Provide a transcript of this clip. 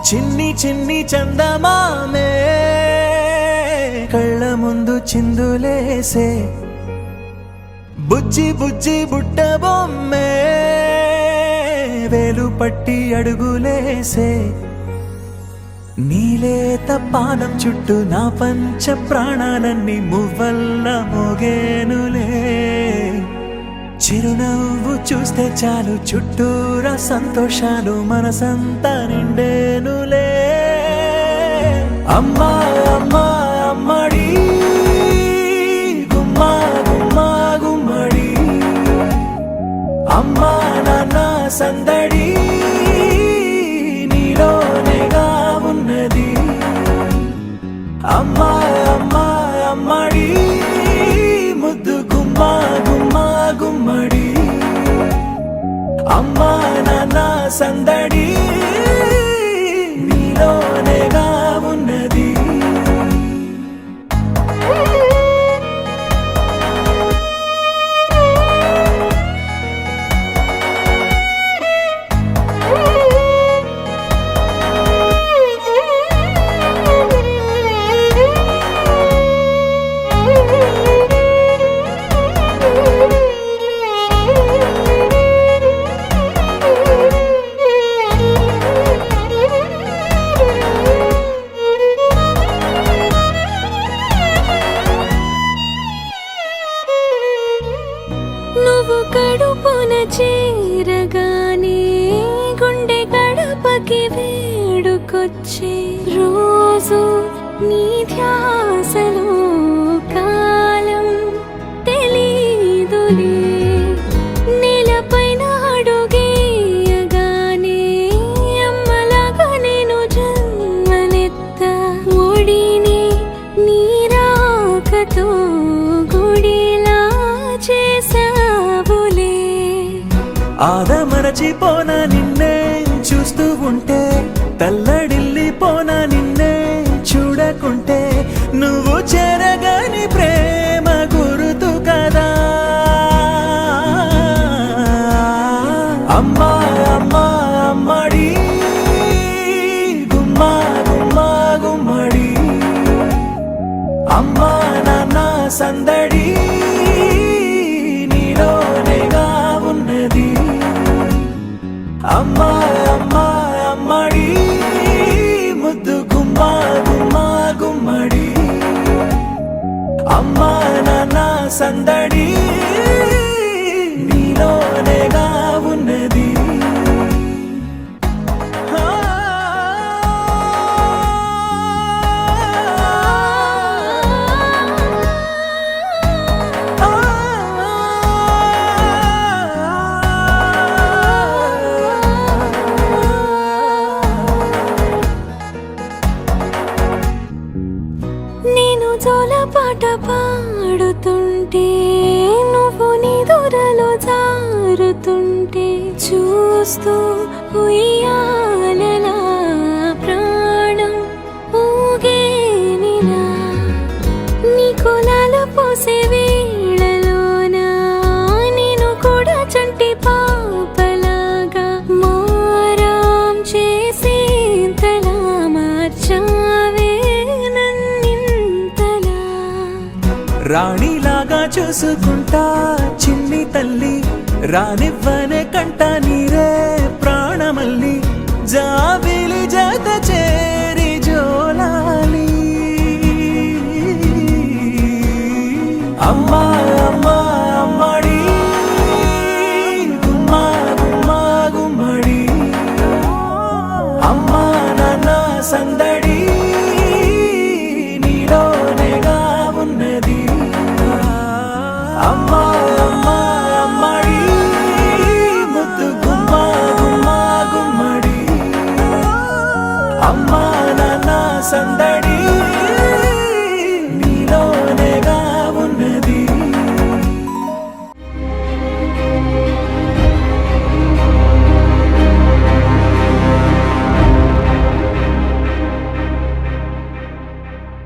చిన్ని చిన్ని చందమామే కళ్ళ ముందు చిందులేసే బుజ్జి బుజ్జి బుట్ట బొమ్మే వేలు పట్టి అడుగులేసే నీలేత పానం చుట్టూ నా పంచ ప్రాణాలన్నీ మువ్వల్ల మోగేనులే చిరునవ్వు చూస్తే చాలు చుట్టూరా సంతోషాలు మనసంతా నిండేనులే అమ్మా అమ్మా అమ్మడి గుమ్మా గుమ్మా గుమ్మడి అమ్మా నాన్న సందడి నీలోనేగా ఉన్నది అమ్మా అమ్మా అమ్మడి ముద్దు గుమ్మా గుమ్మా గుమ్మడి అమ్మా నాన్న సందడి నీలోనేగా ఉన్నది నువ్వు కడుపున చేరగానే గుండె గడపకి వేడుకొచ్చే రోజు నీ ధ్యాసలో కాలం తెలీదులే నేలపైన అడుగేయగానే అమ్మలాగా నేను జన్మనెత్త ఒడిని నీ రాకతో గుడిలా చేసావులే ఆదమరచిపోనా నిన్నే చూస్తూ ఉంటే తల్లడిల్లిపోనా నిన్నే చూడకుంటే నువ్వు చెరగని ప్రేమ గురుతు కదా అమ్మా అమ్మా అమ్మడి గుమ్మా గుమ్మా గుమ్మడి అమ్మా నాన్న సందడి నీలోనేగా ఉన్నది అమ్మా అమ్మా అమ్మడి ముద్దు గుమ్మా గుమ్మా గుమ్మడి అమ్మా నాన్న సందడి నీలోనేగా ఉన్నది నేను జోలపాట పాడుతుంటే నువ్వు నీ దూరలో జారుతుంటే చూస్తూ ఉయ్యాలలా ప్రాణం ఊగేనిలా నీ కులాలు పోసే వేళలోనా నేను కూడా చంటి పాపలాగా మారాం చేసేంతలా మార్చావే రాణిలాగా చూసుకుంటా చిన్ని తల్లి రానివ్వనే కంట నీరే ప్రాణమల్లి జాబిలి జత చేరి జోలాలి అమ్మా అమ్మా అమ్మడి గుమ్మా గుమ్మా గుమ్మడి అమ్మా నాన్న సందడి నీలోనేగా ఉన్నది